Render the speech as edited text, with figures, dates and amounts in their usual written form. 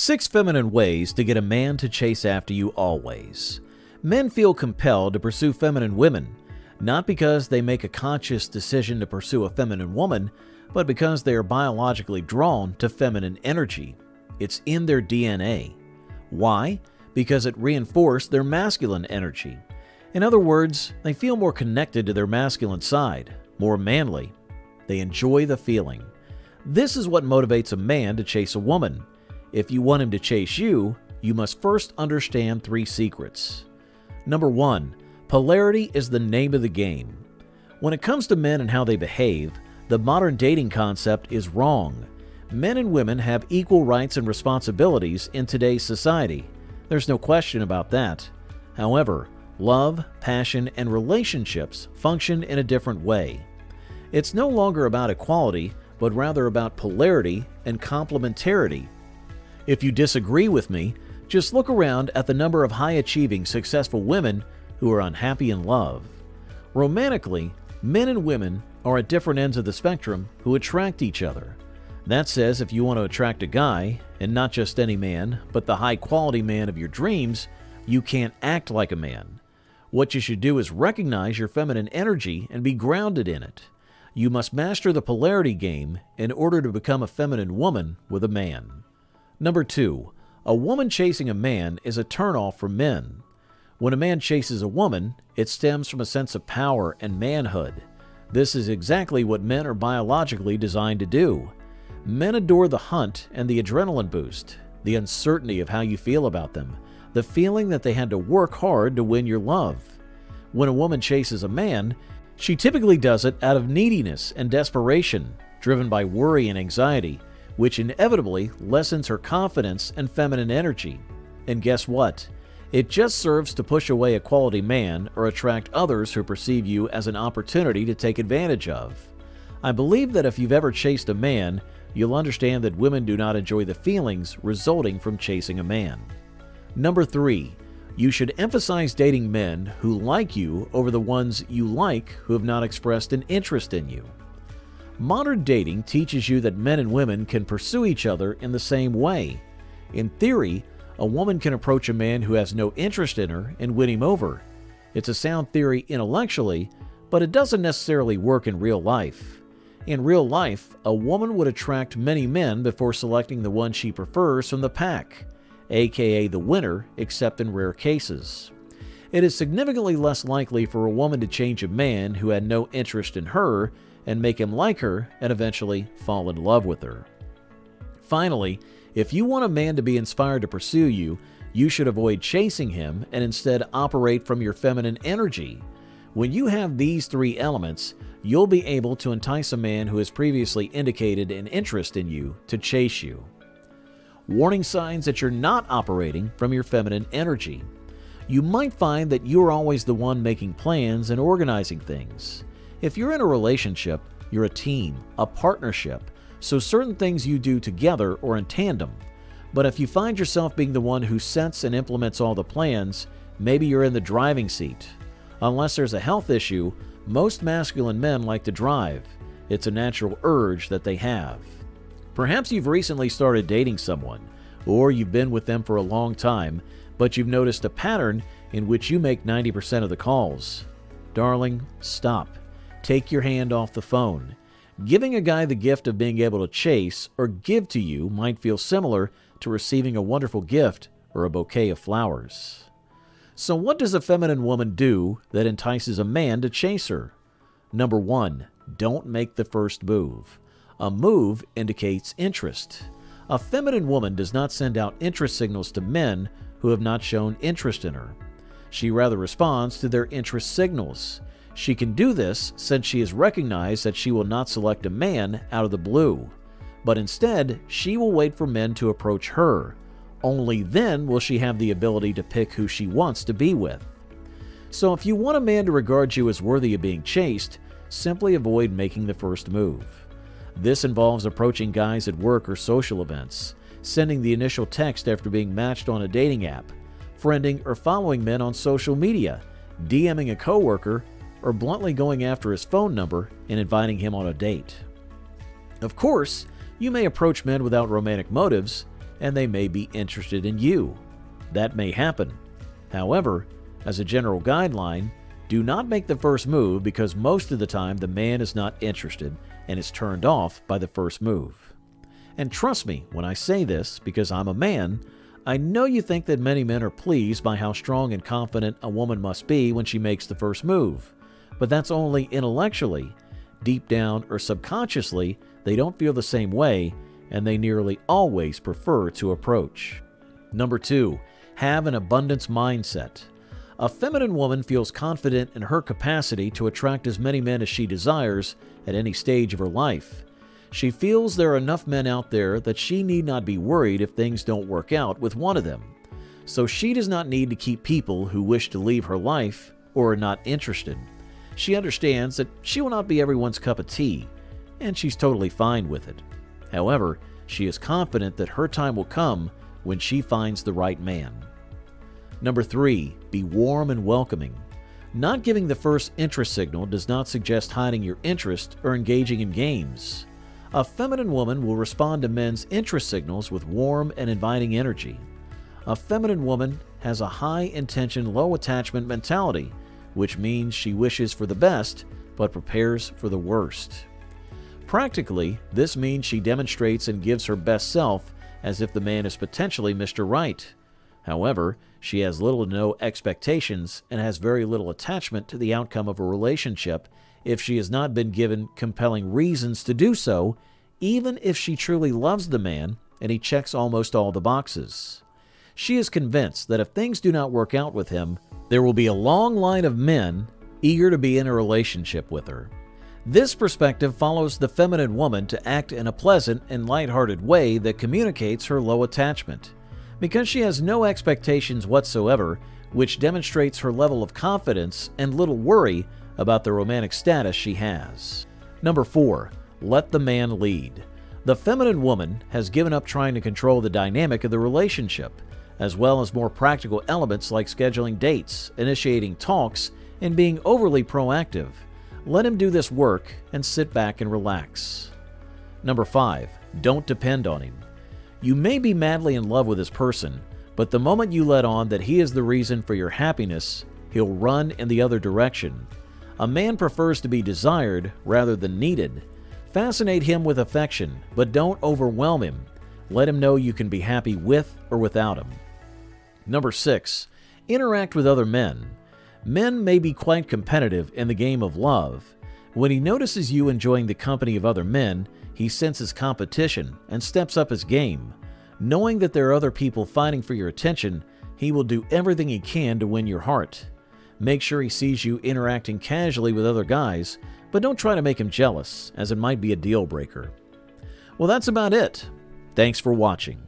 6 feminine ways to get a man to chase after you always. Men feel compelled to pursue feminine women, not because they make a conscious decision to pursue a feminine woman, but because they are biologically drawn to feminine energy. It's in their DNA. Why? Because it reinforced their masculine energy. In other words, they feel more connected to their masculine side, more manly. They enjoy the feeling. This is what motivates a man to chase a woman. If you want him to chase you, you must first understand 3 secrets. Number 1. Polarity is the name of the game. When it comes to men and how they behave, the modern dating concept is wrong. Men and women have equal rights and responsibilities in today's society. There's no question about that. However, love, passion, and relationships function in a different way. It's no longer about equality, but rather about polarity and complementarity. If you disagree with me, just look around at the number of high-achieving, successful women who are unhappy in love. Romantically, men and women are at different ends of the spectrum who attract each other. That says if you want to attract a guy, and not just any man, but the high-quality man of your dreams, you can't act like a man. What you should do is recognize your feminine energy and be grounded in it. You must master the polarity game in order to become a feminine woman with a man. Number 2. A woman chasing a man is a turnoff for men. When a man chases a woman, it stems from a sense of power and manhood. This is exactly what men are biologically designed to do. Men adore the hunt and the adrenaline boost, the uncertainty of how you feel about them, the feeling that they had to work hard to win your love. When a woman chases a man, she typically does it out of neediness and desperation, driven by worry and anxiety, which inevitably lessens her confidence and feminine energy. And guess what? It just serves to push away a quality man or attract others who perceive you as an opportunity to take advantage of. I believe that if you've ever chased a man, you'll understand that women do not enjoy the feelings resulting from chasing a man. Number 3. You should emphasize dating men who like you over the ones you like who have not expressed an interest in you. Modern dating teaches you that men and women can pursue each other in the same way. In theory, a woman can approach a man who has no interest in her and win him over. It's a sound theory intellectually, but it doesn't necessarily work in real life. In real life, a woman would attract many men before selecting the one she prefers from the pack, aka the winner, except in rare cases. It is significantly less likely for a woman to change a man who had no interest in her and make him like her and eventually fall in love with her. Finally, if you want a man to be inspired to pursue you, you should avoid chasing him and instead operate from your feminine energy. When you have these 3 elements, you'll be able to entice a man who has previously indicated an interest in you to chase you. Warning signs that you're not operating from your feminine energy. You might find that you're always the one making plans and organizing things. If you're in a relationship, you're a team, a partnership, so certain things you do together or in tandem. But if you find yourself being the one who sets and implements all the plans, maybe you're in the driving seat. Unless there's a health issue, most masculine men like to drive. It's a natural urge that they have. Perhaps you've recently started dating someone, or you've been with them for a long time, but you've noticed a pattern in which you make 90% of the calls. Darling, stop. Take your hand off the phone. Giving a guy the gift of being able to chase or give to you might feel similar to receiving a wonderful gift or a bouquet of flowers. So what does a feminine woman do that entices a man to chase her? Number 1. Don't make the first move. A move indicates interest. A feminine woman does not send out interest signals to men who have not shown interest in her. She rather responds to their interest signals. She can do this since she has recognized that she will not select a man out of the blue, but instead she will wait for men to approach her. Only then will she have the ability to pick who she wants to be with. So if you want a man to regard you as worthy of being chased, simply avoid making the first move. This involves approaching guys at work or social events, sending the initial text after being matched on a dating app, friending or following men on social media, DMing a coworker, or bluntly going after his phone number and inviting him on a date. Of course, you may approach men without romantic motives. and they may be interested in you. That may happen. However, as a general guideline, do not make the first move because most of the time the man is not interested and is turned off by the first move. And trust me when I say this, because I'm a man, I know you think that many men are pleased by how strong and confident a woman must be when she makes the first move. But that's only intellectually. Deep down or subconsciously, they don't feel the same way, and they nearly always prefer to approach. Number 2, have an abundance mindset. A feminine woman feels confident in her capacity to attract as many men as she desires at any stage of her life. She feels there are enough men out there that she need not be worried if things don't work out with one of them. So she does not need to keep people who wish to leave her life or are not interested. She understands that she will not be everyone's cup of tea, and she's totally fine with it. However, she is confident that her time will come when she finds the right man. Number 3, be warm and welcoming. Not giving the first interest signal does not suggest hiding your interest or engaging in games. A feminine woman will respond to men's interest signals with warm and inviting energy. A feminine woman has a high-intention, low-attachment mentality, which means she wishes for the best but prepares for the worst. Practically, this means she demonstrates and gives her best self as if the man is potentially Mr. Right. However, she has little to no expectations and has very little attachment to the outcome of a relationship if she has not been given compelling reasons to do so, even if she truly loves the man and he checks almost all the boxes. She is convinced that if things do not work out with him, there will be a long line of men eager to be in a relationship with her. This perspective follows the feminine woman to act in a pleasant and lighthearted way that communicates her low attachment. Because she has no expectations whatsoever, which demonstrates her level of confidence and little worry about the romantic status she has. Number 4, let the man lead. The feminine woman has given up trying to control the dynamic of the relationship, as well as more practical elements like scheduling dates, initiating talks, and being overly proactive. Let him do this work and sit back and relax. Number 5, don't depend on him. You may be madly in love with this person, but the moment you let on that he is the reason for your happiness, he'll run in the other direction. A man prefers to be desired rather than needed. Fascinate him with affection, but don't overwhelm him. Let him know you can be happy with or without him. Number 6, interact with other men. Men may be quite competitive in the game of love. When he notices you enjoying the company of other men, he senses competition and steps up his game. Knowing that there are other people fighting for your attention, he will do everything he can to win your heart. Make sure he sees you interacting casually with other guys, but don't try to make him jealous, as it might be a deal breaker. Well, that's about it. Thanks for watching.